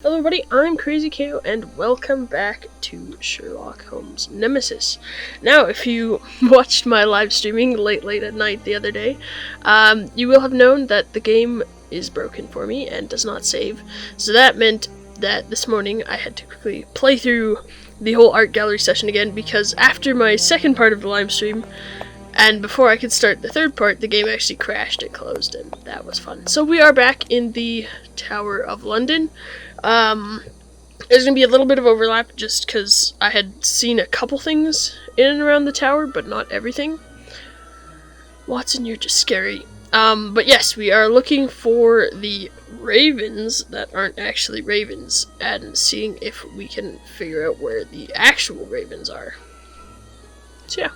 Hello everybody, I'm Crazy KO and welcome back to Sherlock Holmes Nemesis. Now, if you watched my live streaming late at night the other day, you will have known that the game is broken for me and does not save. So that meant that this morning I had to quickly play through the whole art gallery session again, because after my second part of the live stream, and before I could start the third part, the game actually crashed and closed, and that was fun. So we are back in the Tower of London. There's going to be a little bit of overlap just because I had seen a couple things in and around the tower, but not everything. Watson, you're just scary. But yes, we are looking for the ravens that aren't actually ravens, and seeing if we can figure out where the actual ravens are. So yeah,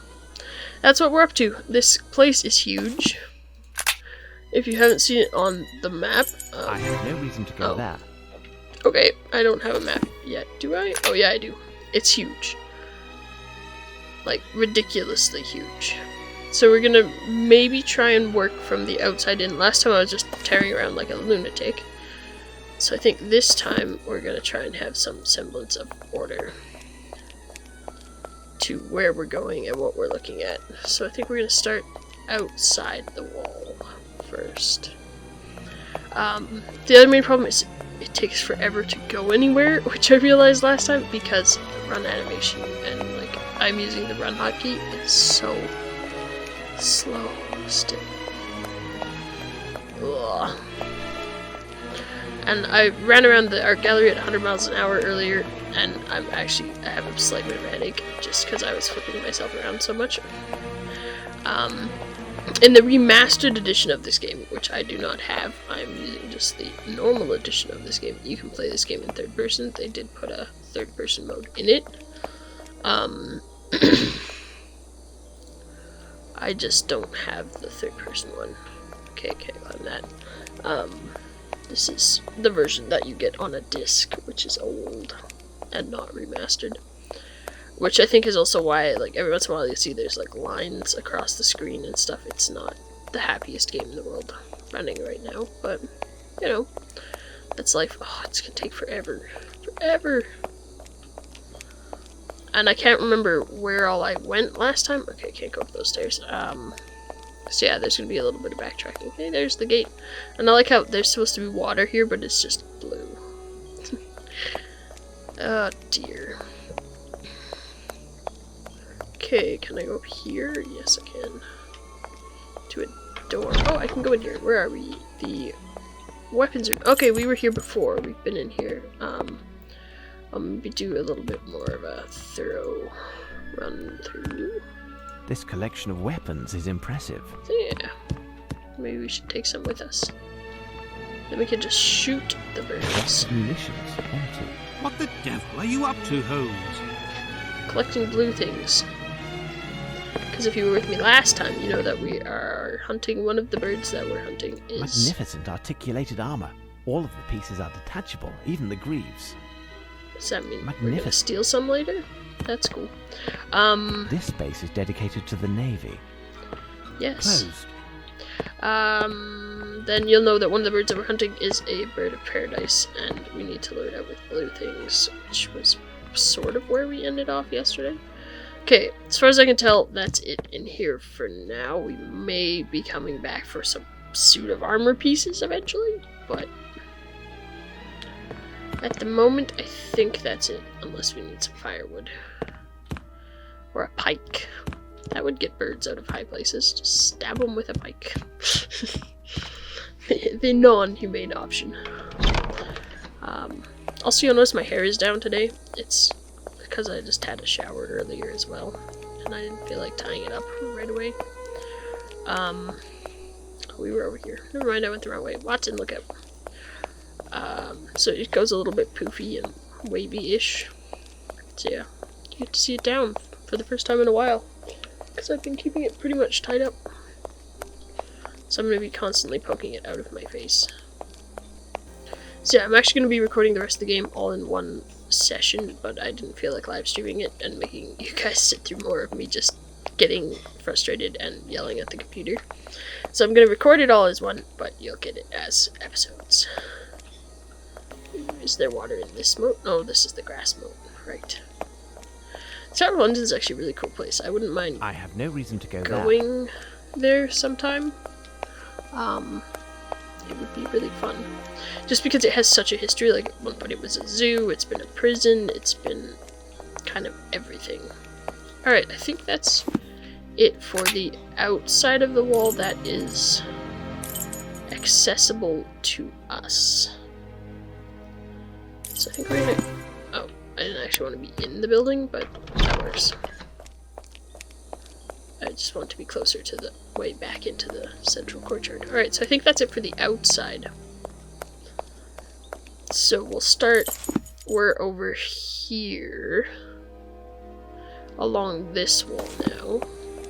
that's what we're up to. This place is huge. If you haven't seen it on the map... I have no reason to go there. Okay, I don't have a map yet, do I? Oh yeah, I do. It's huge. Like, ridiculously huge. So we're gonna maybe try and work from the outside in. Last time I was just tearing around like a lunatic. So I think this time we're gonna try and have some semblance of order to where we're going and what we're looking at. So I think we're gonna start outside the wall first. The other main problem is it takes forever to go anywhere, which I realized last time because the run animation and like I'm using the run hotkey, it's so slow still. Ugh. And I ran around the art gallery at 100 miles an hour earlier, and I have a slight bit of a headache just because I was flipping myself around so much. In the remastered edition of this game, which I do not have, I'm using just the normal edition of this game. You can play this game in third person. They did put a third person mode in it. I just don't have the third person one. Okay, on that. This is the version that you get on a disc, which is old and not remastered. Which I think is also why, like, every once in a while you see there's, like, lines across the screen and stuff. It's not the happiest game in the world running right now, but, you know, that's life. Oh, it's gonna take forever. Forever! And I can't remember where all I went last time. Okay, I can't go up those stairs. So yeah, there's gonna be a little bit of backtracking. Okay, there's the gate. And I like how there's supposed to be water here, but it's just blue. Oh, dear. Okay, can I go up here? Yes, I can. To a door. Oh, I can go in here. Where are we? The weapons are... Okay, we were here before. We've been in here. I'll maybe do a little bit more of a thorough run through. This collection of weapons is impressive. Yeah. Maybe we should take some with us. Then we can just shoot the birds. Munitions empty. What the devil are you up to, Holmes? Collecting blue things. Because if you were with me last time, you know that we are hunting. One of the birds that we're hunting is... Magnificent articulated armor. All of the pieces are detachable, even the greaves. Does that mean we're going to steal some later? That's cool. This space is dedicated to the Navy. Yes. Closed. Then you'll know that one of the birds that we're hunting is a bird of paradise, and we need to lure it out with blue things, which was sort of where we ended off yesterday. Okay, as far as I can tell, that's it in here for now. We may be coming back for some suit of armor pieces eventually, but at the moment, I think that's it, unless we need some firewood. Or a pike. That would get birds out of high places. Just stab them with a pike. The non-humane option. Also, you'll notice my hair is down today. It's because I just had a shower earlier as well, and I didn't feel like tying it up right away. We were over here. Never mind, I went the wrong way. Watson, look out. So it goes a little bit poofy and wavy-ish. So yeah, you get to see it down for the first time in a while, because I've been keeping it pretty much tied up. So I'm going to be constantly poking it out of my face. So yeah, I'm actually going to be recording the rest of the game all in one session, but I didn't feel like live streaming it and making you guys sit through more of me just getting frustrated and yelling at the computer. So I'm going to record it all as one, but you'll get it as episodes. Is there water in this moat? Oh, this is the grass moat. Right. Tower of London is actually a really cool place. I wouldn't mind I have no reason to go going there sometime. It would be really fun. Just because it has such a history. Like, at one point it was a zoo, it's been a prison, it's been kind of everything. Alright, I think that's it for the outside of the wall that is accessible to us. So I think we're gonna... Oh, I didn't actually want to be in the building, but that works. I just want to be closer to the way back into the central courtyard. Alright, so I think that's it for the outside. So we'll start... We're over here. Along this wall now.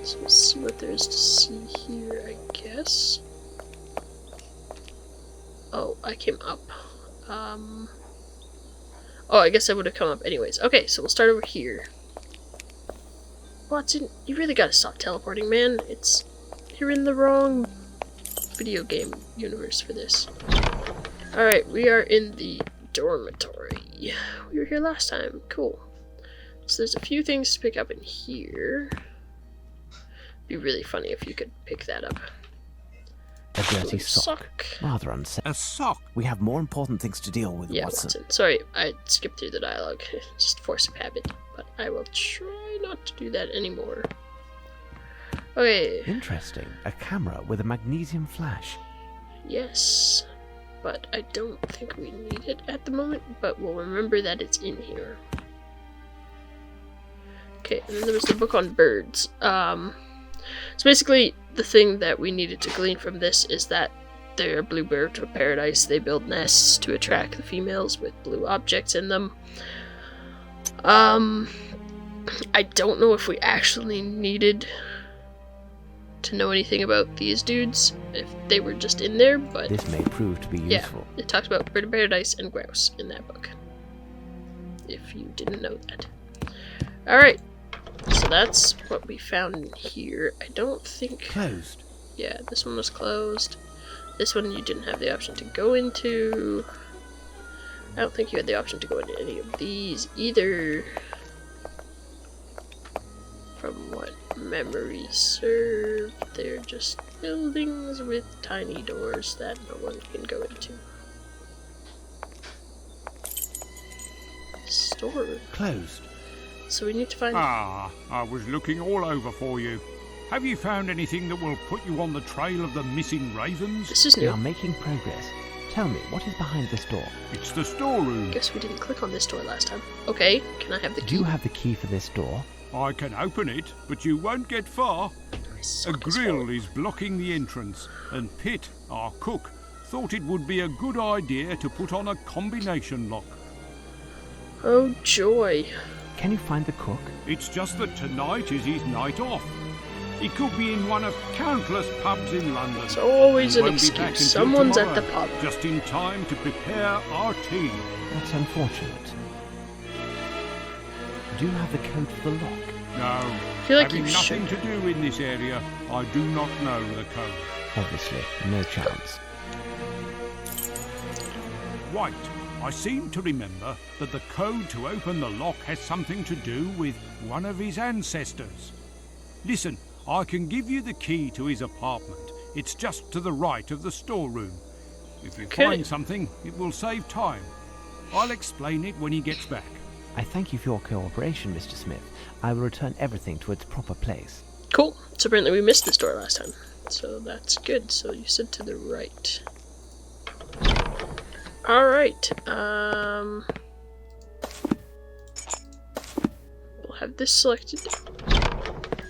So we'll see what there is to see here, I guess. Oh, I came up. Oh, I guess I would have come up anyways. Okay, so we'll start over here. Watson, you really gotta stop teleporting, man. You're in the wrong video game universe for this. Alright, we are in the dormitory. We were here last time. Cool. So there's a few things to pick up in here. It'd be really funny if you could pick that up. A dirty sock. Rather unsafe. A sock? We have more important things to deal with, Yeah, Watson. Sorry, I skipped through the dialogue. Just force of habit. But I will try not to do that anymore. Okay. Interesting. A camera with a magnesium flash. Yes. But I don't think we need it at the moment, but we'll remember that it's in here. Okay, and then there was the book on birds. So basically, the thing that we needed to glean from this is that they're bluebird of paradise. They build nests to attract the females with blue objects in them. I don't know if we actually needed to know anything about these dudes, if they were just in there, but... This may prove to be useful. Yeah, it talks about bird of paradise and grouse in that book. If you didn't know that. Alright. So that's what we found in here. I don't think... Closed. Yeah, this one was closed. This one you didn't have the option to go into. I don't think you had the option to go into any of these either. From what memory served, they're just buildings with tiny doors that no one can go into. Storeroom. Closed. So we need to find... Ah, I was looking all over for you. Have you found anything that will put you on the trail of the missing ravens? This is We new. are making progress. Tell me, what is behind this door? It's the storeroom. Guess we didn't click on this door last time. Okay, can I have the key? Do you have the key for this door? I can open it, but you won't get far. A grill is blocking the entrance, and Pitt, our cook, thought it would be a good idea to put on a combination lock. Oh, joy. Can you find the cook? It's just that tonight is his night off. He could be in one of countless pubs in London. It's always and an won't be back excuse. until Someone's at tomorrow, the pub. just in time to prepare our tea. That's unfortunate. Do you have the code for the lock? No, I feel like having you nothing should. to do in this area, I do not know the code. Obviously, no chance. Right, I seem to remember that the code to open the lock has something to do with one of his ancestors. Listen, I can give you the key to his apartment. It's just to the right of the storeroom. If you Okay. find something, it will save time. I'll explain it when he gets back. I thank you for your cooperation, Mr. Smith. I will return everything to its proper place. Cool. So apparently we missed this door last time. So that's good. So you said to the right. Alright. We'll have this selected.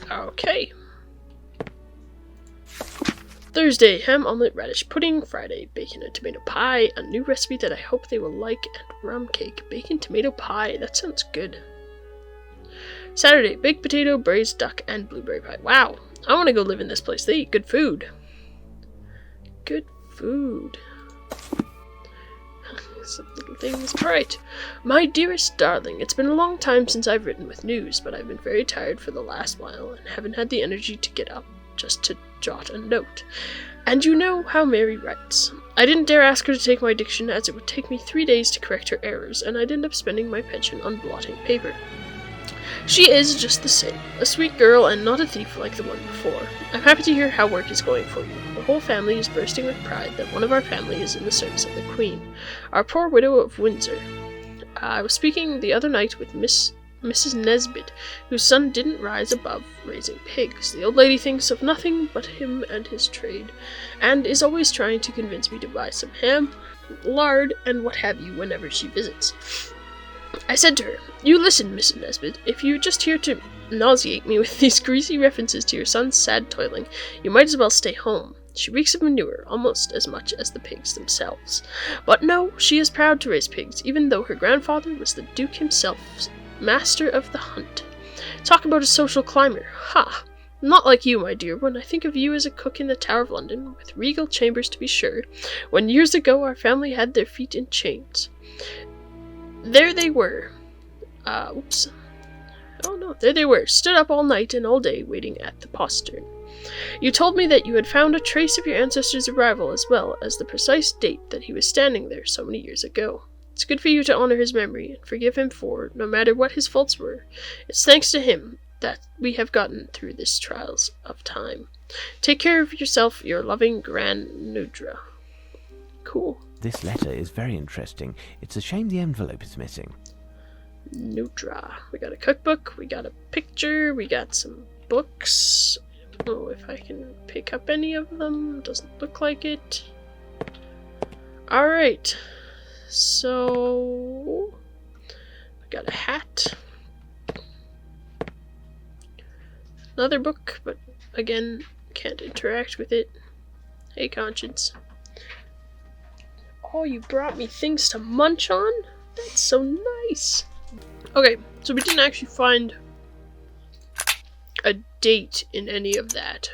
Okay. Thursday, ham, omelette, radish pudding. Friday, bacon and tomato pie. A new recipe that I hope they will like. And rum cake. Bacon tomato pie. That sounds good. Saturday, baked potato, braised duck, and blueberry pie. Wow. I want to go live in this place. They eat good food. Good food. Some little things. Alright. My dearest darling, it's been a long time since I've written with news, but I've been very tired for the last while and haven't had the energy to get up just to jot and note. And you know how Mary writes. I didn't dare ask her to take my diction, as it would take me 3 days to correct her errors, and I'd end up spending my pension on blotting paper. She is just the same, a sweet girl and not a thief like the one before. I'm happy to hear how work is going for you. The whole family is bursting with pride that one of our family is in the service of the Queen. Our poor widow of Windsor. I was speaking the other night with Mrs. Nesbit, whose son didn't rise above raising pigs. The old lady thinks of nothing but him and his trade, and is always trying to convince me to buy some ham, lard, and what have you whenever she visits. I said to her, "You listen, Mrs. Nesbit, if you're just here to nauseate me with these greasy references to your son's sad toiling, you might as well stay home. She reeks of manure almost as much as the pigs themselves. But no, she is proud to raise pigs, even though her grandfather was the Duke himself, master of the hunt. Talk about a social climber. Ha! Not like you, my dear, when I think of you as a cook in the Tower of London, with regal chambers to be sure, when years ago our family had their feet in chains. There they were. There they were, stood up all night and all day waiting at the postern. You told me that you had found a trace of your ancestor's arrival, as well as the precise date that he was standing there so many years ago. It's good for you to honor his memory and forgive him for, no matter what his faults were, it's thanks to him that we have gotten through this trials of time. Take care of yourself, your loving Gran Nudra." Cool. This letter is very interesting. It's a shame the envelope is missing. Nudra. We got a cookbook, we got a picture, we got some books. Oh, if I can pick up any of them. Doesn't look like it. Alright. So, we got a hat. Another book, but again, can't interact with it. Hey, Conscience. Oh, you brought me things to munch on? That's so nice. Okay, so we didn't actually find a date in any of that.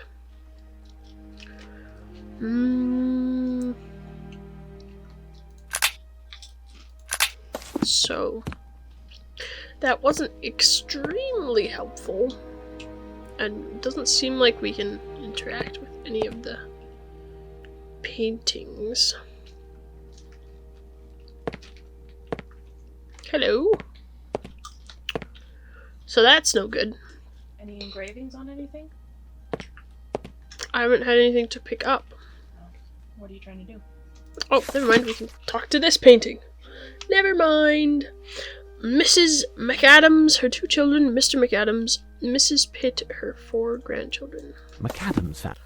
So, that wasn't extremely helpful, and it doesn't seem like we can interact with any of the paintings. Hello. So that's no good. Any engravings on anything? I haven't had anything to pick up. What are you trying to do? Oh, never mind, we can talk to this painting. Never mind. Mrs. McAdams, her 2 children, Mr. McAdams, Mrs. Pitt, her 4 grandchildren. McAdams family.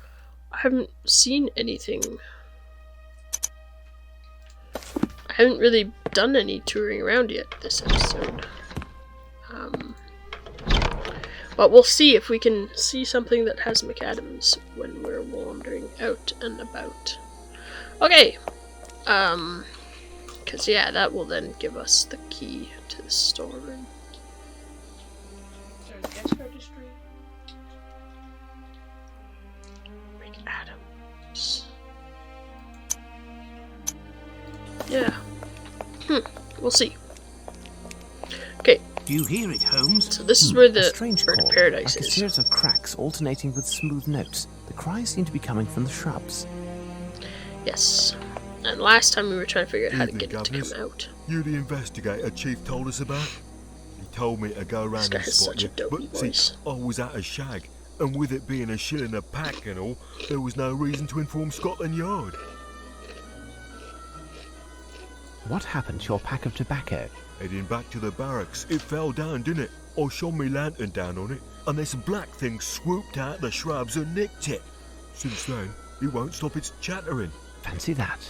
I haven't seen anything. I haven't really done any touring around yet this episode. But we'll see if we can see something that has McAdams when we're wandering out and about. Okay. Because, yeah, that will then give us the key to the storeroom. There's a cash registry. McAdams. Yeah. We'll see. Okay. Do you hear it, Holmes? So this is where A the strange bird call, of paradise like a is. series of cracks alternating with smooth notes. The cries seem to be coming from the shrubs. Yes. And last time we were trying to figure out how to Evening, get it to Governors. come out. You the investigator Chief told us about? He told me to go This around guy and has spot such a you, dopey but see, voice. I was at a shag, and with it being a shilling a pack and all, there was no reason to inform Scotland Yard. What happened to your pack of tobacco? Heading back to the barracks, it fell down, didn't it? I shone me lantern down on it, and this black thing swooped out the shrubs and nicked it. Since then, it won't stop its chattering. Fancy that.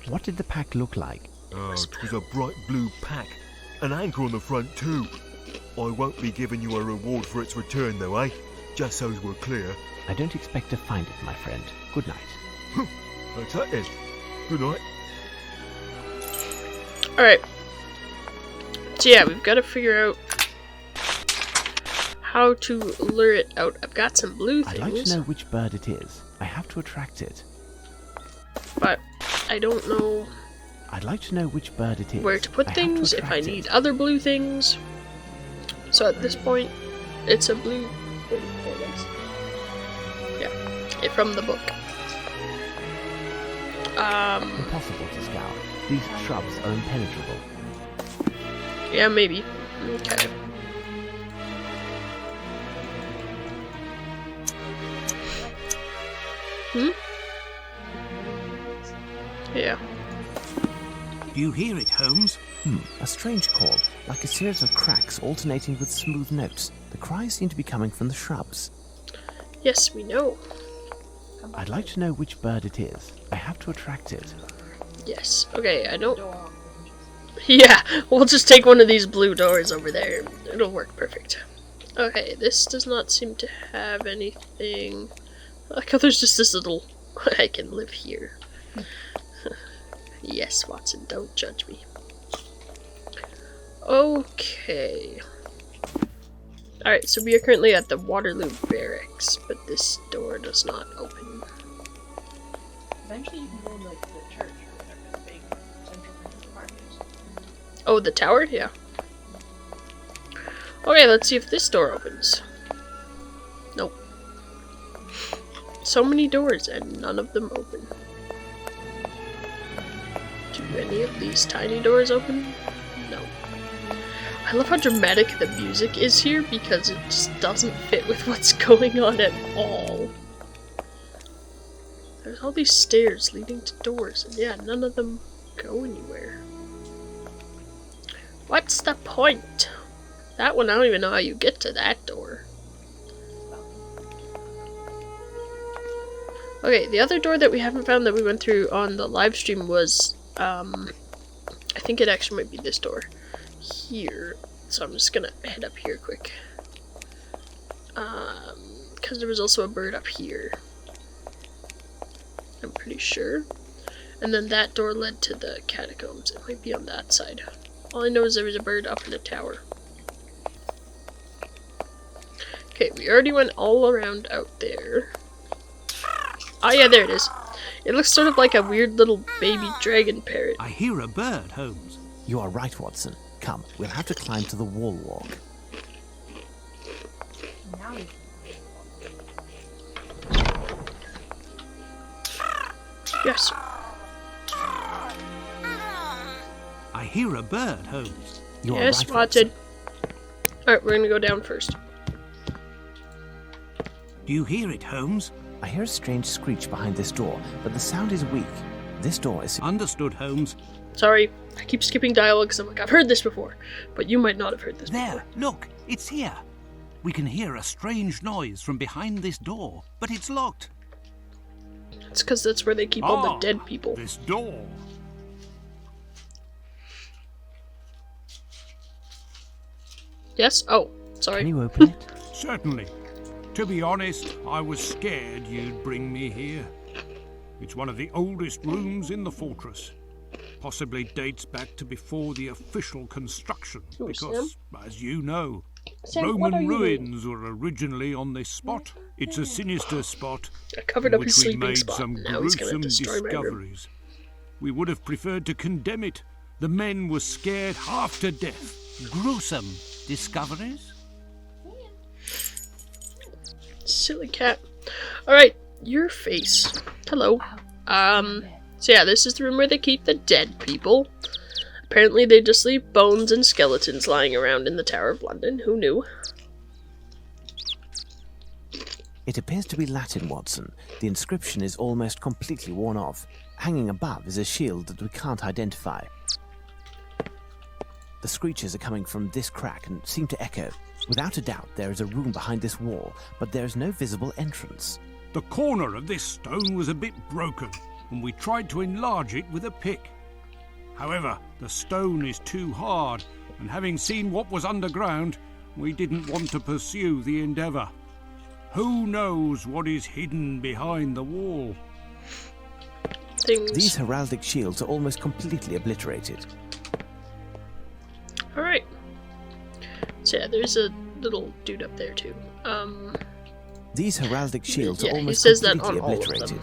What did the pack look like? Oh, it was a bright blue pack, an anchor on the front too. I won't be giving you a reward for its return though, eh? Just so we're clear. I don't expect to find it, my friend. Good night. That's that then. Good night. Alright. So yeah, we've got to figure out how to lure it out. I've got some blue I'd things, like to know which bird it is. I have to attract it. but I don't know I'd like to know which bird it is. where to put I have things, if I attract need it. other blue things. So at this point, it's a blue bird of paradise. Yeah. from the book. Impossible to scour. These shrubs are impenetrable. Yeah, maybe. Okay. Yeah. Do you hear it, Holmes? A strange call, like a series of cracks alternating with smooth notes. The cries seem to be coming from the shrubs. Yes, we know. I'd like to know which bird it is. I have to attract it. Yes. Okay, I don't... Yeah, we'll just take one of these blue doors over there. It'll work perfect. Okay, this does not seem to have anything... I like how there's just this little... I can live here. Yes, Watson, don't judge me. Okay. Alright, so we are currently at the Waterloo Barracks, but this door does not open. Eventually you can go in, like, the church or whatever, the big central park is. Oh, the tower? Yeah. Okay, let's see if this door opens. Nope. So many doors and none of them open. Do any of these tiny doors open? No. I love how dramatic the music is here because it just doesn't fit with what's going on at all. There's all these stairs leading to doors, and yeah, none of them go anywhere. What's the point? That one, I don't even know how you get to that door. Okay, the other door that we haven't found that we went through on the live stream was, I think it actually might be this door here. So I'm just gonna head up here quick. Because there was also a bird up here. I'm pretty sure. And then that door led to the catacombs. It might be on that side. All I know is there was a bird up in the tower. Okay, we already went all around out there. Oh yeah, there it is. It looks sort of like a weird little baby dragon parrot. I hear a bird, Holmes. You are right, Watson. Come, we'll have to climb to the wall walk. Now you Yes. I hear a bird, Holmes. You are Yes, right, Watson. Alright, we're gonna go down first. Do you hear it, Holmes? I hear a strange screech behind this door, but the sound is weak. This door is... Understood, Holmes. Sorry, I keep skipping dialogue because I'm like, I've heard this before. But you might not have heard this There, before. look, it's here. We can hear a strange noise from behind this door, but it's locked. It's because that's where they keep all the dead people. This door. Yes? Oh, Can sorry. you open it? Certainly. To be honest, I was scared you'd bring me here. It's one of the oldest rooms in the fortress. Possibly dates back to before the official construction, Ooh, because, as you know, Sam, what are Roman you doing? ruins were originally on this spot. It's a sinister spot I covered in up his which we sleeping made spot. some Now he's gonna gruesome destroy my room. discoveries. We would have preferred to condemn it. The men were scared half to death. Gruesome discoveries? Silly cat. Alright, your face. Hello. So yeah, this is the room where they keep the dead people. Apparently they just leave bones and skeletons lying around in the Tower of London. Who knew? It appears to be Latin, Watson. The inscription is almost completely worn off. Hanging above is a shield that we can't identify. The screeches are coming from this crack and seem to echo. Without a doubt, there is a room behind this wall, but there is no visible entrance. The corner of this stone was a bit broken, and we tried to enlarge it with a pick. However, the stone is too hard, and having seen what was underground, we didn't want to pursue the endeavour. Who knows what is hidden behind the wall? Things. These heraldic shields are almost completely obliterated. Alright. So yeah, there's a little dude up there too. These heraldic shields Yeah, are he almost says that completely on all of them.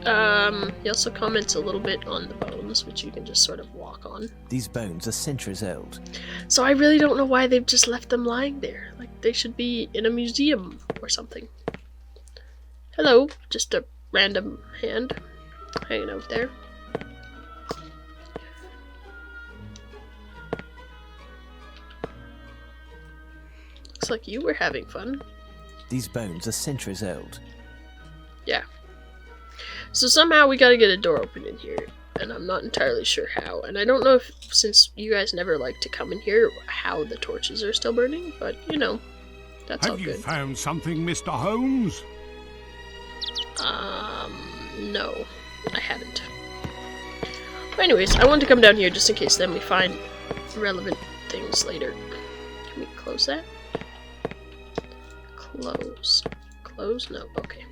obliterated. He also comments a little bit on the bones, which you can just sort of walk on. These bones are centuries old. So I really don't know why they've just left them lying there. Like, they should be in a museum or something. Hello, just a random hand hanging out there. Looks like you were having fun. These bones are centuries old. Yeah. So somehow we gotta get a door open in here, and I'm not entirely sure how. And I don't know if, since you guys never like to come in here, how the torches are still burning, but you know, that's all Have you good. found something, Mr. Holmes? No, I haven't. But anyways, I wanted to come down here just in case then we find relevant things later. Can we close that? Close. Close? No, okay.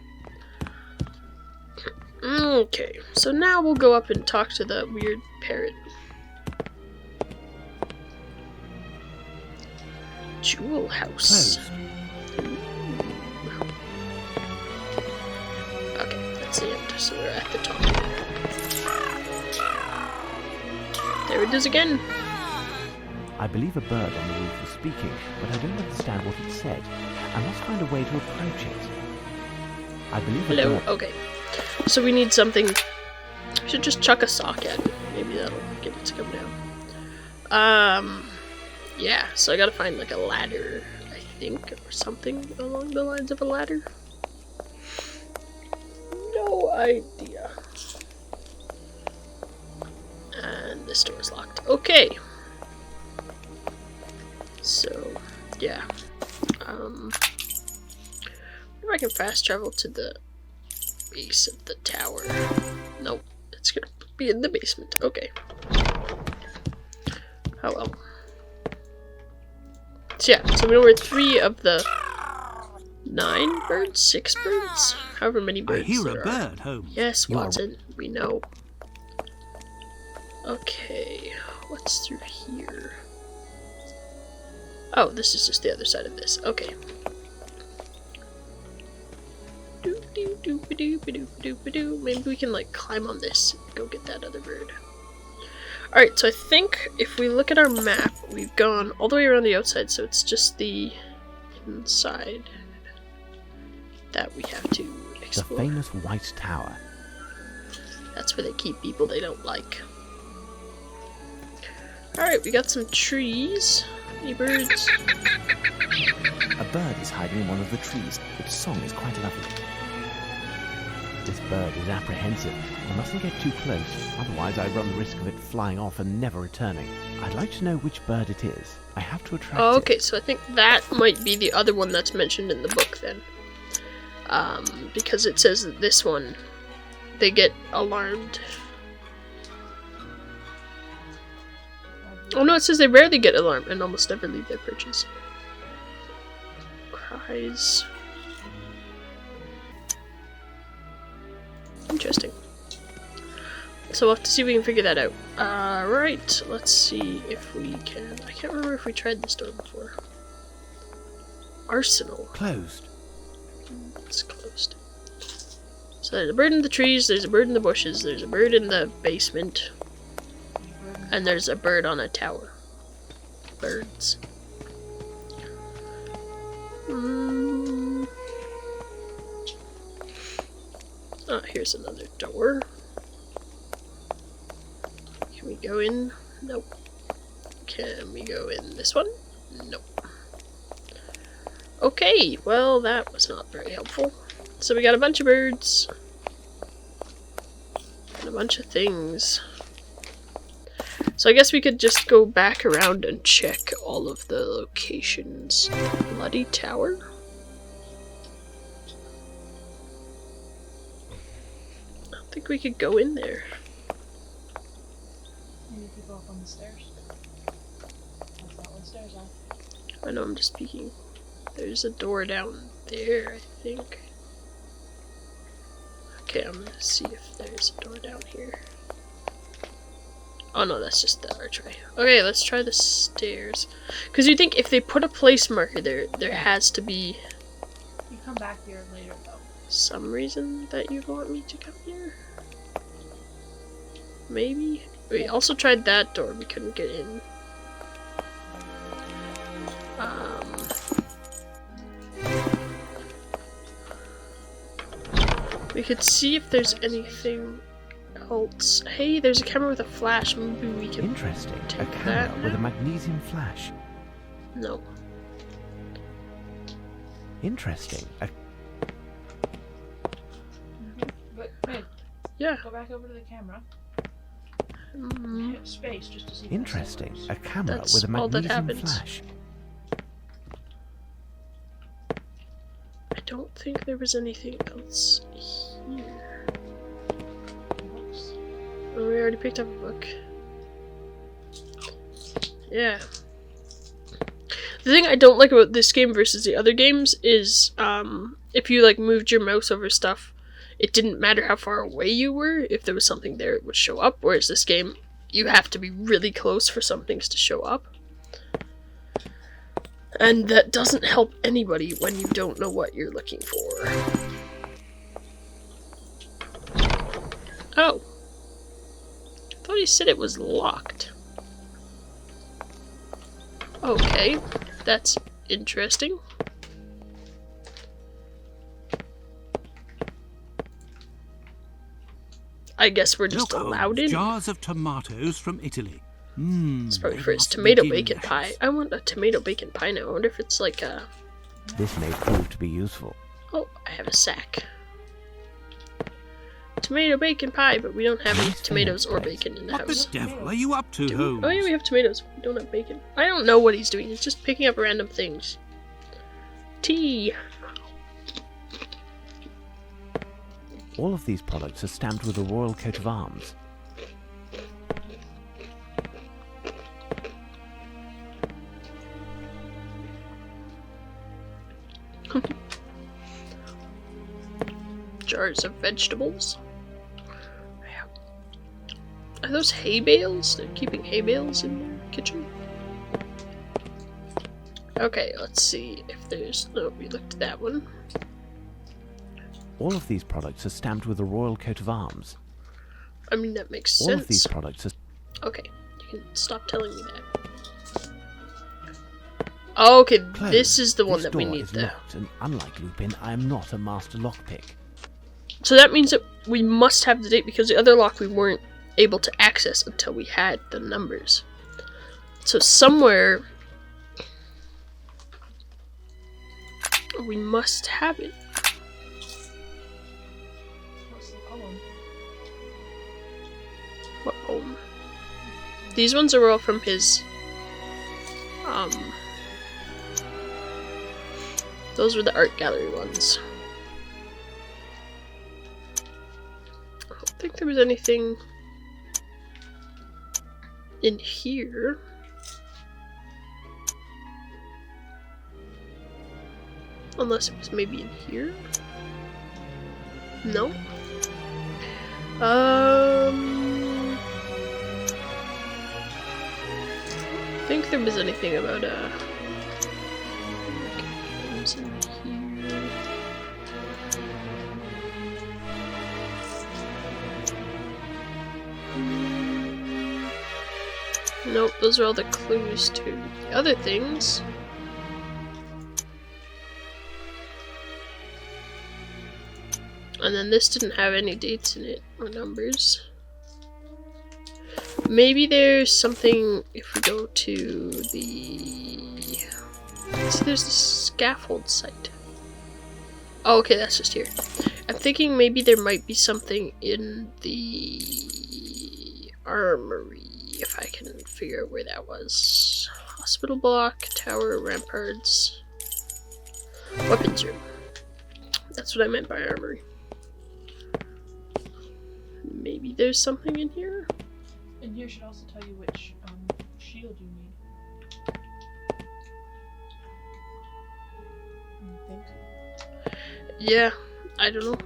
Okay, so now we'll go up and talk to the weird parrot. Jewel house. Closed. Okay, that's the end, so we're at the top. There it is again. I believe a bird on the roof was speaking, but I don't understand what it said. I must find a way to approach it. I believe a Hello, bird... okay. So we need something. We should just chuck a sock at it. Maybe that'll get it to come down. Yeah, so I gotta find like a ladder, I think, or something along the lines of a ladder. No idea. And this door is locked. Okay. So, yeah. I wonder if I can fast travel to the base of the tower. Nope, it's gonna be in the basement. Okay. Oh well. So yeah, so we know we're 3 of the 9 birds? 6 birds? However many I birds hear there a are. bird, Holmes. Yes, You are- Watson, we know. Okay, what's through here? Oh, this is just the other side of this. Okay. Maybe we can like climb on this and go get that other bird. Alright, so I think if we look at our map, we've gone all the way around the outside, so it's just the inside that we have to The explore. famous White Tower. That's where they keep people they don't like. Alright, we got some trees. Any birds? A bird is hiding in one of the trees. Its song is quite lovely. This bird is apprehensive. I mustn't get too close, otherwise I run the risk of it flying off and never returning. I'd like to know which bird it is. I have to attract Oh, it. okay, so I think that might be the other one that's mentioned in the book then. Because it says that this one, they get alarmed. Oh no, it says they rarely get alarmed and almost never leave their perches. Cries. Interesting. So we'll have to see if we can figure that out. Right, let's see if we can. I can't remember if we tried this door before. Arsenal. Closed. It's closed. So there's a bird in the trees, there's a bird in the bushes, there's a bird in the basement, and there's a bird on a tower. Birds. Oh, here's another door. Can we go in? Nope. Can we go in this one? Nope. Okay, well, that was not very helpful. So we got a bunch of birds. And a bunch of things. So I guess we could just go back around and check all of the locations. Bloody Tower? I don't think we could go in there. Maybe if you go up on the stairs. That's not where the stairs are. I know, I'm just peeking. There's a door down there, I think. Okay, I'm gonna see if there's a door down here. Oh no, that's just the archway. Okay, let's try the stairs. Because you think if they put a place marker there, there has to be You come back here later though. some reason that you'd want me to come here. Maybe? We also tried that door, we couldn't get in. We could see if there's anything else. Hey, there's a camera with a flash. Maybe we can. Interesting. A take camera that with a now? magnesium flash. No. Interesting. A But wait, Yeah. go back over to the camera. Mm, Hit space just to see. if interesting. it A camera That's with a all that magnesium happens. flash. I don't think there was anything else here. works. Oh, we already picked up a book. Yeah. The thing I don't like about this game versus the other games is, if you like moved your mouse over stuff, it didn't matter how far away you were. If there was something there, it would show up. Whereas this game, you have to be really close for some things to show up. And that doesn't help anybody when you don't know what you're looking for. Oh. I thought he said it was locked. Okay, that's interesting. I guess we're just Look, allowed Holmes, in. jars of tomatoes from Italy. It's probably they for his must be tomato bacon delicious. pie. I want a tomato bacon pie now. I wonder if it's like a... This may prove to be useful. Oh, I have a sack. Tomato bacon pie, but we don't have any Nice tomatoes or finish. bacon in the What the house. devil are you up to, Do we? Holmes? Oh yeah, we have tomatoes. We don't have bacon. I don't know what he's doing. He's just picking up random things. Tea. All of these products are stamped with a royal coat of arms. Jars of vegetables. Are those hay bales? They're keeping hay bales in their kitchen. Okay, let's see if there's... No, we looked at that one. All of these products are stamped with a royal coat of arms. I mean, that makes All of these sense. products are Okay, you can stop telling me that. Oh, okay, closed. this is the one This that we door need is though. locked, and unlike Lupin, I am not a master lockpick. So that means that we must have the date because the other lock we weren't able to access until we had the numbers. So somewhere we must have it. What's the poem? What poem? These ones are all from his those were the art gallery ones. I don't think there was anything in here. Unless it was maybe in here? No. I think there was anything about what was in here? Nope, those are all the clues to the other things. And then this didn't have any dates in it or numbers. Maybe there's something if we go to the... See, there's the scaffold site. Oh, okay, that's just here. I'm thinking maybe there might be something in the armory, if I can figure out where that was. Hospital block, tower, ramparts, weapons room. That's what I meant by armory. Maybe there's something in here? And here should also tell you which shield you need. I think. Yeah, I don't know.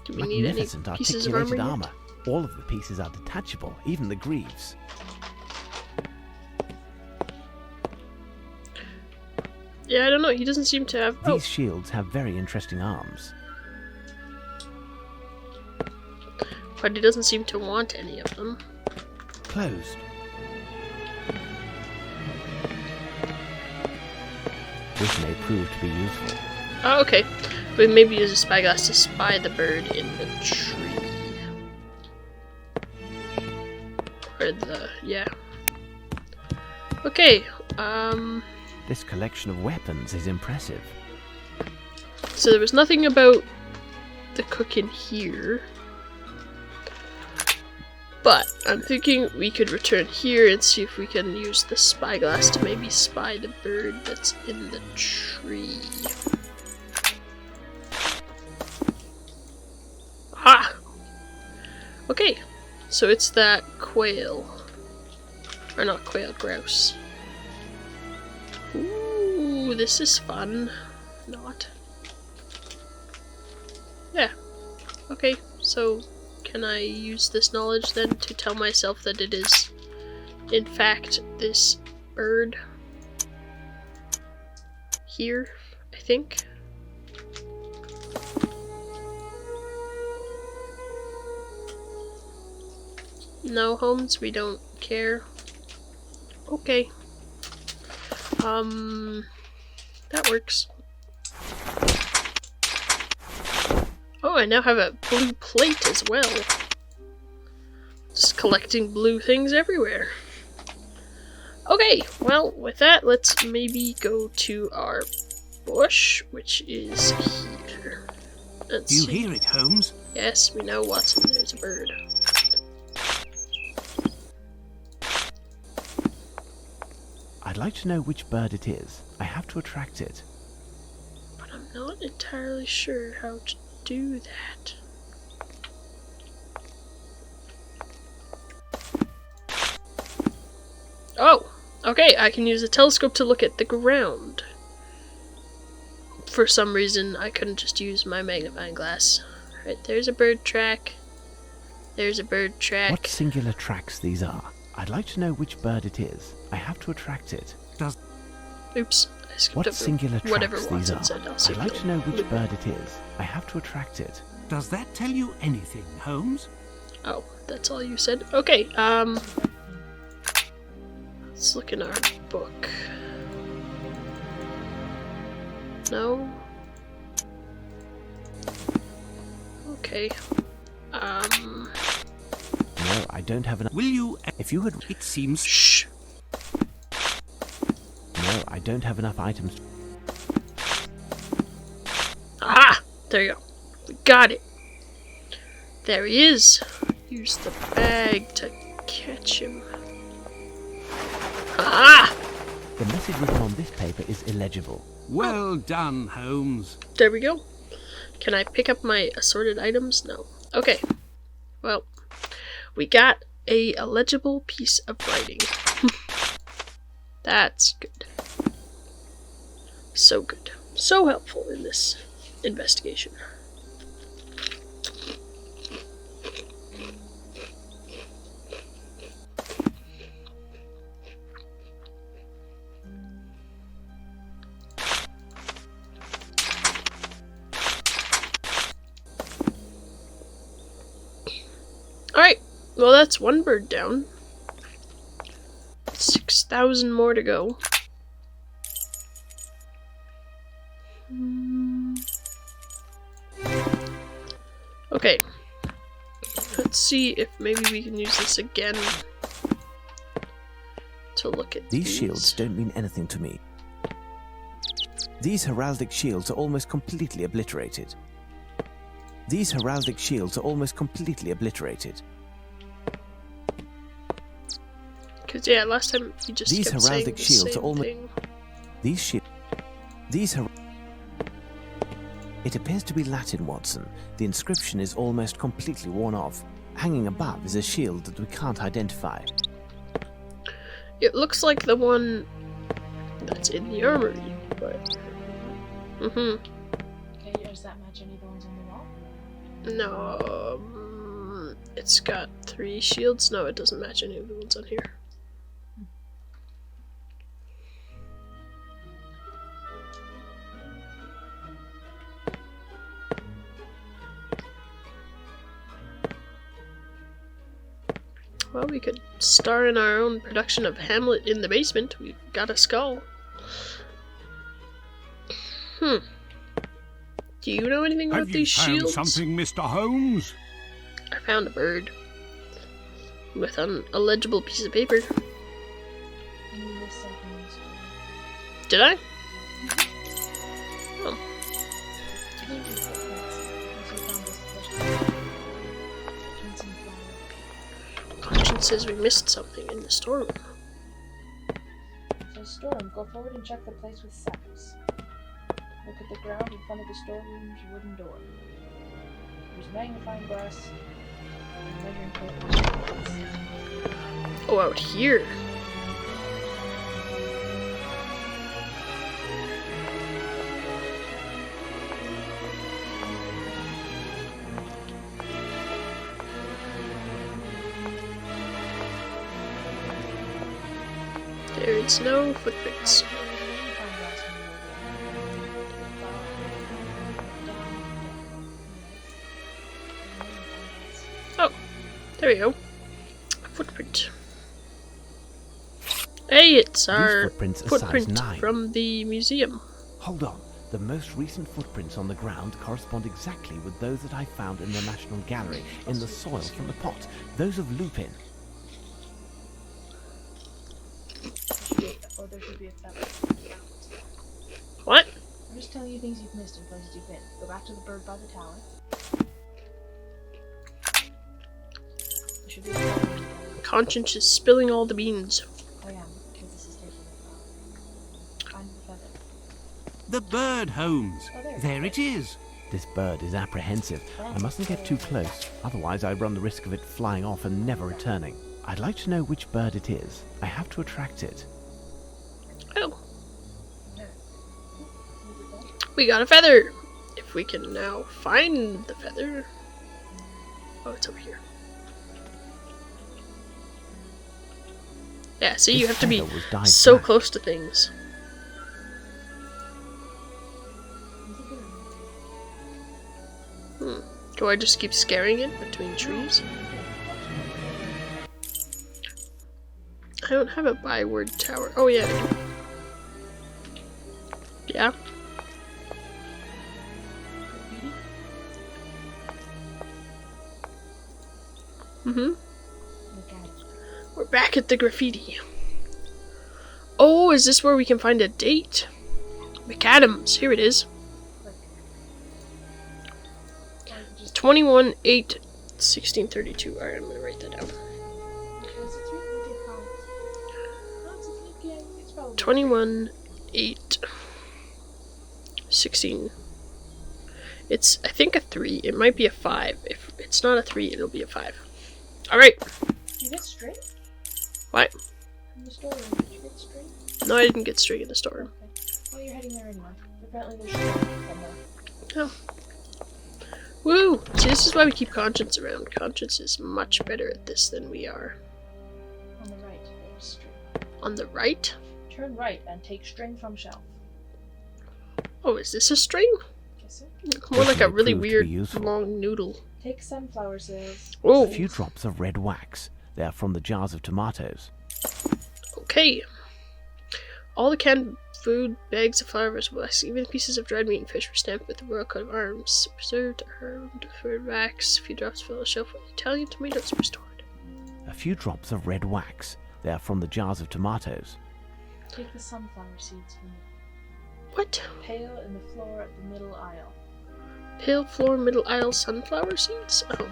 Do we need any Magnificent pieces of armor articulated yet? armor. All of the pieces are detachable, even the greaves. Yeah, I don't know. He doesn't seem to have... These Oh, shields have very interesting arms. but he doesn't seem to want any of them. Closed. This may prove to be useful. Oh, okay. We maybe use a spyglass to spy the bird in the tree. Or yeah. Okay, This collection of weapons is impressive. so there was nothing about the cook in here. But I'm thinking we could return here and see if we can use the spyglass to maybe spy the bird that's in the tree. Ah! Okay, so it's that quail. Or not quail, grouse. Ooh, this is fun. Not. Yeah. Okay, so can I use this knowledge then to tell myself that it is, in fact, this bird here, I think? No, Holmes, we don't care. Okay. That works. Oh, I now have a blue plate as well. Just collecting blue things everywhere. Okay, well, with that, let's maybe go to our bush, which is here. Let's You see. hear it, Holmes? Yes, we know, Watson, there's a bird. I'd like to know which bird it is. I have to attract it. But I'm not entirely sure how to do that. Oh, okay, I can use a telescope to look at the ground. For some reason, I couldn't just use my magnifying glass. Right, there's a bird track. There's a bird track. What singular tracks these are? I'd like to know which bird it is. I have to attract it. Oops, I skipped What over singular whatever tracks these Watson are? said. I'll see I'd if like it'll to know which loop bird it is. I have to attract it. Does that tell you anything, Holmes? Oh, that's all you said? Okay, let's look in our book. No? Okay. No, I don't have enough. Will you... If you had... It seems... Shh! No, I don't have enough items. Ah! There you go. We got it. There he is. Use the bag to catch him. Ah! The message written on this paper is illegible. Well done, Holmes. There we go. Can I pick up my assorted items? No. Okay. Well, we got a illegible piece of writing. That's good. So good. So helpful in this investigation. Alright, well that's one bird down. 6,000 more to go. Okay, let's see if maybe we can use this again to look at These shields don't mean anything to me. These heraldic shields are almost completely obliterated. These heraldic shields are almost completely obliterated. Because yeah, last time you just These kept saying heraldic the shields same are almost... thing. These shields... It appears to be Latin, Watson. The inscription is almost completely worn off. Hanging above is a shield that we can't identify. It looks like the one that's in the armory, but... Okay, does that match any of the ones on the wall? No, it's got 3 shields. No, it doesn't match any of the ones on here. Well, we could star in our own production of Hamlet in the basement. We've got a skull. Do you know anything about Have you these found shields? something, Mr. Holmes? I found a bird with an illegible piece of paper. You missed something in the story. Did I? Oh. Maybe footprints. Also found this question. Footprints in the flower. Conscience says we missed something in the storeroom. So storeroom, go forward and check the place with sacks. Look at the ground in front of the storeroom's wooden door. There's magnifying glass and measuring tape. Oh, out here. There's no footprints. Oh, there we go. Footprint. Hey, it's our footprints are footprint size 9. from the museum. Hold on. The most recent footprints on the ground correspond exactly with those that I found in the National Gallery in the soil from the pot. Those of Lupin. Or there should be a feather. What? I'm just telling you things you've missed in places you've been. Go back to the bird by the tower. There should be a feather. Conscience is spilling all the beans. I am, because this is taking a while. Find the feather. The bird, Holmes. Oh, There it is. This bird is apprehensive. I mustn't get too close, otherwise I run the risk of it flying off and never returning. I'd like to know which bird it is. I have to attract it. Oh. We got a feather! If we can now find the feather. Oh, it's over here. Yeah, see, you This have to be feather was dyed so black. close to things. Do I just keep scaring it between trees? I don't have a byword tower. Oh, yeah. I do. Yeah. Mm-hmm. Look at it. We're back at the graffiti. Oh, is this where we can find a date? McAdams, here it is. Click. Or just 21/8/1632. Alright, I'm gonna write that down. was it 3? We did 5. No, it's a 3 p.m. It's probably 21/8/16. It's, I think, a 3. It might be a 5. If it's not a 3, it'll be a 5. Alright. Did you get string? What? In the storeroom, did you get string? No, I didn't get string in the store. Okay. Well, you're heading there anyway. Apparently there's string somewhere. Oh. Woo! See, this is why we keep Conscience around. Conscience is much better at this than we are. On the right, there's string. On the right? Turn right and take string from shelf. Oh, is this a string? Guess so. More like a Definitely really proved to be weird useful. long noodle. Take sunflower seeds. A Oh, few drops of red wax. They are from the jars of tomatoes. okay. All the canned food, bags of flour, vegetables, even pieces of dried meat and fish were stamped with the royal coat of arms. Preserved, herb, red wax. A few drops fill a shelf with Italian tomatoes were stored. A few drops of red wax. They are from the jars of tomatoes. Take the sunflower seeds from the What? pail in the floor at the middle aisle. Pale floor, middle aisle sunflower seeds? Oh,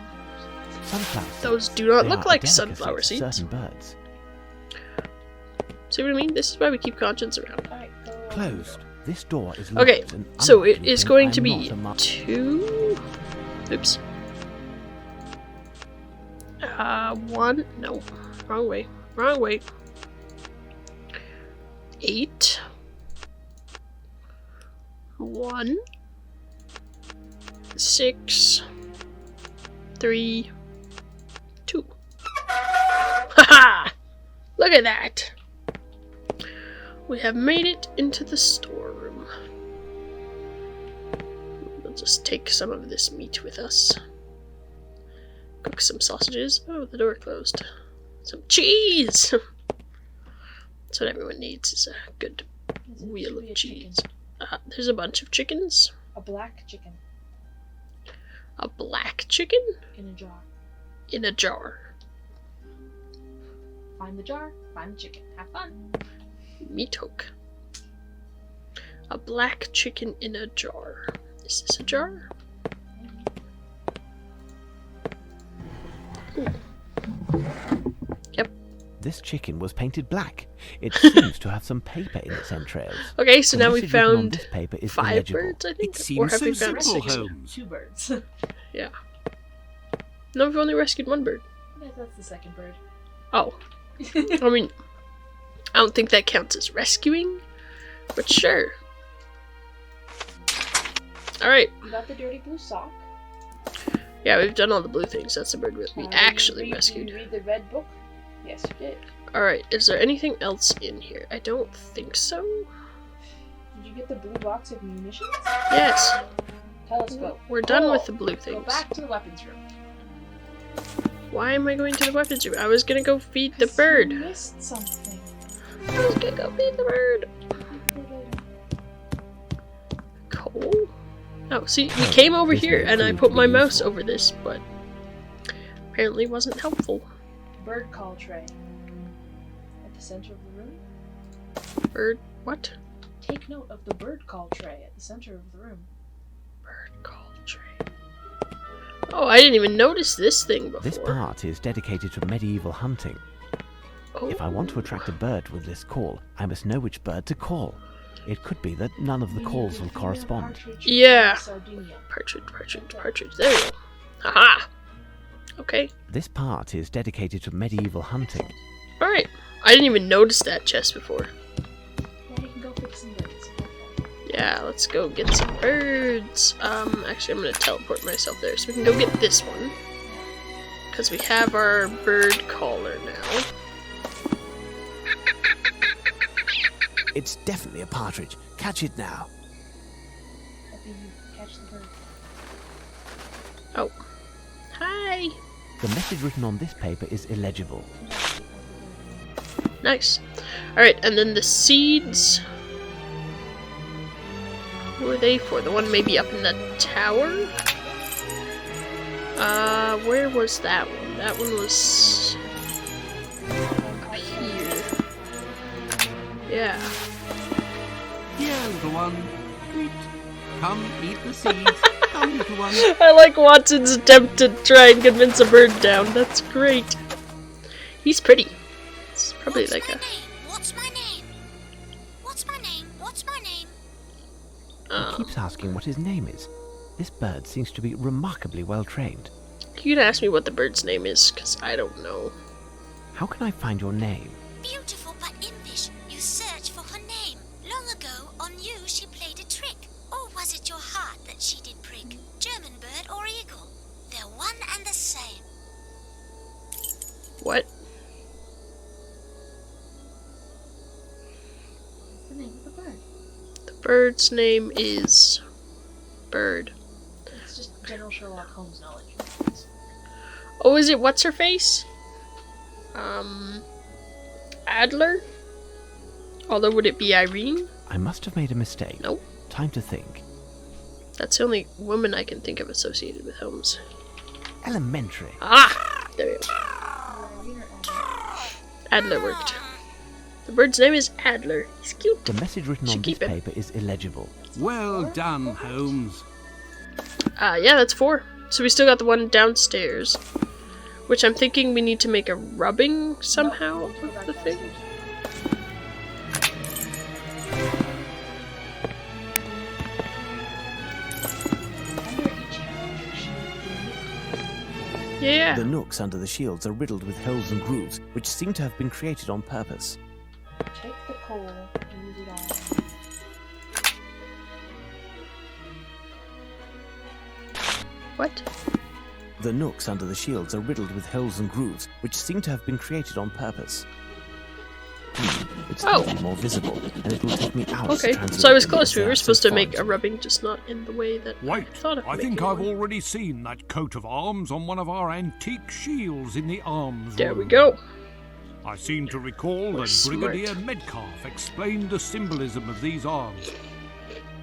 Sunflower seeds. those do not They look are a like delicacy sunflower to seeds. certain birds. See what I mean? This is why we keep Conscience around. Alright, go. Closed. This door is locked. Okay, and so unlike it is Lupin, going I'm to be not a ma- 2. Oops. 1. No. Wrong way. Wrong way. 8. 1. 6. 3. 2. Haha! Look at that! We have made it into the storeroom. We'll just take some of this meat with us. Cook some sausages. Oh, the door closed. Some cheese! That's what everyone needs, is a good Is it wheel should be of a cheese. chicken. There's a bunch of chickens. A black chicken A black chicken in a jar. in a jar. Find the jar, find the chicken. Have fun. Meat hook. A black chicken in a jar. Is this a jar? Ooh. Yep. This chicken was painted black. It seems to have some paper in its entrails. Okay, so The now we message written on found this paper is 5 illegible. birds, I think. It Or seems have so we found simple, 6? Holmes. 2 birds. Yeah. No, we've only rescued 1 bird. Yeah, that's the second bird. Oh. I mean, I don't think that counts as rescuing, but sure. Alright. You got the dirty blue sock. Yeah, we've done all the blue things. That's the bird we Did actually you rescued. read the red book? Yes, you did. Alright, is there anything else in here? I don't think so. Did you get the blue box of munitions? Yes. Telescope. We're done Cool. with the blue Go things. back to the weapons room. Why am I going to the weapons room? I was gonna go feed the 'Cause bird. You missed something. I was gonna go feed the bird. Coal? Oh, see, we came over This here may and I prove put to my be mouse useful. over this, but apparently wasn't helpful. Bird call tray. At the center of the room. Bird, what? Take note of the bird call tray at the center of the room. Bird call tray. Oh, I didn't even notice this thing before. This part is dedicated to medieval hunting. Oh. If I want to attract a bird with this call, I must know which bird to call. It could be that none of the calls will correspond. Yeah. Sardinia. Partridge. There we go. Haha. Okay. This part is dedicated to medieval hunting. Alright. I didn't even notice that chest before. Now you can go fix some birds. Yeah, let's go get some birds. Actually, I'm gonna teleport myself there so we can go get this one. Because we have our bird caller now. It's definitely a partridge. Catch it now. That'd be you. Catch the bird. Oh. Hi! The message written on this paper is illegible. Nice. Alright, and then the seeds. Who are they for? The one maybe up in the tower? Where was that one? That one was up here. Yeah. Here, little one. Eat. Come, eat the seeds. Come, little one. I like Watson's attempt to try and convince a bird down. That's great. He's pretty. It's probably What's like my a... name? What's my name? What's my name? What's my name? He keeps asking what his name is. This bird seems to be remarkably well trained. You can ask me what the bird's name is, because I don't know. How can I find your name? Beautiful but impish. You search for her name. Long ago, on you she played a trick. Or was it your heart that she did prick? German bird or eagle? They're one and the same. What? What's the name of the bird? The bird's name is... Bird. It's just general Sherlock Holmes knowledge. Oh, is it what's-her-face? Adler? Although, would it be Irene? I must have made a mistake. Nope. Time to think. That's the only woman I can think of associated with Holmes. Elementary. Ah! There we go. Irene or Adler? Adler worked. The bird's name is Adler. He's cute. The message written Should on this keep it. paper is illegible. Well done, Holmes. Yeah, that's 4. So we still got the one downstairs. Which I'm thinking we need to make a rubbing somehow of the thing. Under each hand, she Yeah. The nooks under the shields are riddled with holes and grooves, which seem to have been created on purpose. take the coal and use it on. What? The nooks under the shields are riddled with holes and grooves, which seem to have been created on purpose. It's Oh. slightly more visible, and it will take me hours to Okay, translate so I was them close. because We they were are so supposed to make a foreign. rubbing, just not in the way that Wait, I thought of I think making I've one. already seen that coat of arms on one of our antique shields in the arms There we room. go. I seem to recall We're that smart. Brigadier Metcalf explained the symbolism of these arms.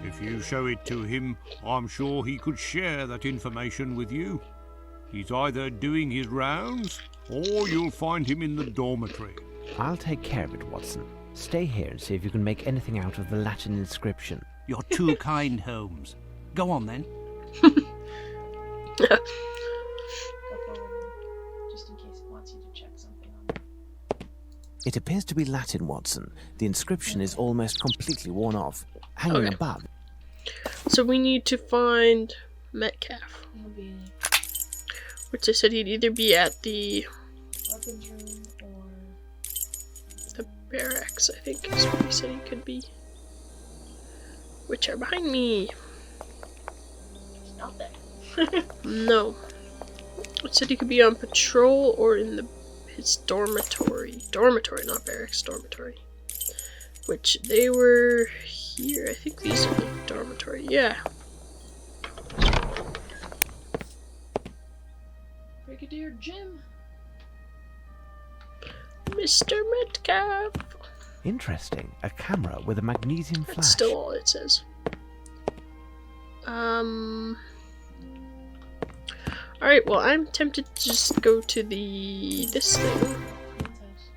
If you show it to him, I'm sure he could share that information with you. He's either doing his rounds, or you'll find him in the dormitory. I'll take care of it, Watson. Stay here and see if you can make anything out of the Latin inscription. You're too kind, Holmes. Go on, then. Go forward, just in case it wants you to check something on it. It appears to be Latin, Watson. The inscription is almost completely worn off. Hanging Okay. above. So we need to find Metcalf, It'll be which I said he'd either be at the weapons room or barracks, I think is what he said he could be. Which are behind me. he's not there. No. It said he could be on patrol or in his dormitory. Dormitory, not barracks, dormitory. Which they were here. I think these are the dormitory. Yeah. Brigadier Jim. Mr. Metcalf. Interesting. A camera with a magnesium flash. That's still all it says. Alright, well, I'm tempted to just go to this thing. Queen's house.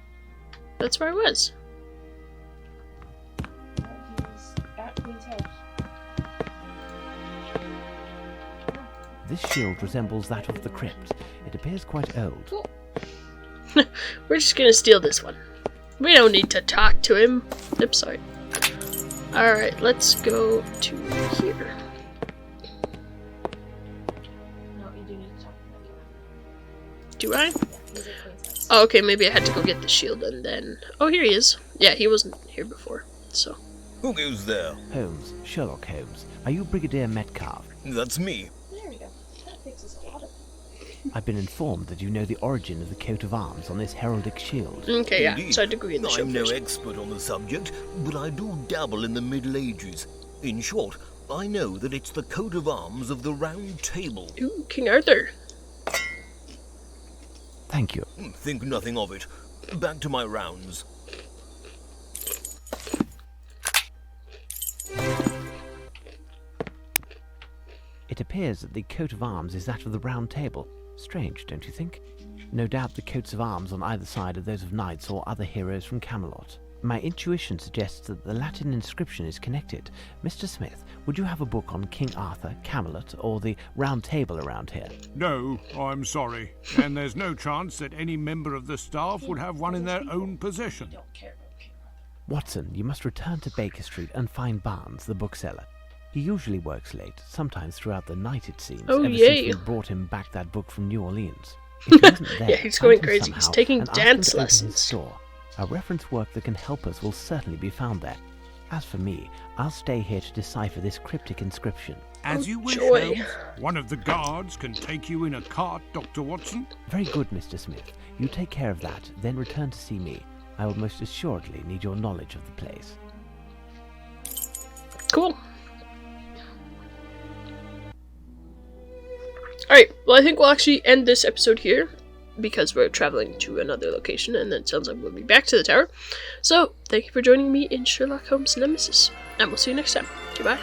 That's where I was. He's at Queen's house. This shield resembles that of the crypt. It appears quite old. Cool. We're just gonna steal this one. We don't need to talk to him. Oops, sorry. Alright, let's go to here. No, you do need to talk to that guy. Do I? Yeah, he's at Queen's house. Oh, okay, maybe I had to go get the shield and then... Oh, here he is. Yeah, he wasn't here before, so... Who goes there? Holmes, Sherlock Holmes. Are you Brigadier Metcalf? That's me. There we go. That fixes a lot of it. I've been informed that you know the origin of the coat of arms on this heraldic shield. Okay, yeah, Indeed. so I had to go get the shield I'm no first. expert on the subject, but I do dabble in the Middle Ages. In short, I know that it's the coat of arms of the Round Table. Ooh, King Arthur. Thank you. Think nothing of it. Back to my rounds. It appears that the coat of arms is that of the Round Table. Strange, don't you think? No doubt the coats of arms on either side are those of knights or other heroes from Camelot. My intuition suggests that the Latin inscription is connected. Mr. Smith, would you have a book on King Arthur, Camelot, or the Round Table around here? No, I'm sorry. And there's no chance that any member of the staff would have one in their own possession. Don't care about King Arthur. Watson, you must return to Baker Street and find Barnes, the bookseller. He usually works late, sometimes throughout the night it seems, Oh, ever yay. since we brought him back that book from New Orleans. If he isn't there, Yeah, he's find going him crazy. He's somehow taking and ask him dance to open lessons. his store. A reference work that can help us will certainly be found there. As for me, I'll stay here to decipher this cryptic inscription. As Oh, you wish, joy. Holmes. One of the guards can take you in a cart, Dr. Watson. Very good, Mr. Smith. You take care of that, then return to see me. I will most assuredly need your knowledge of the place. Cool. Alright, well I think we'll actually end this episode here because we're traveling to another location and then it sounds like we'll be back to the tower. So, thank you for joining me in Sherlock Holmes Nemesis, and we'll see you next time. Goodbye.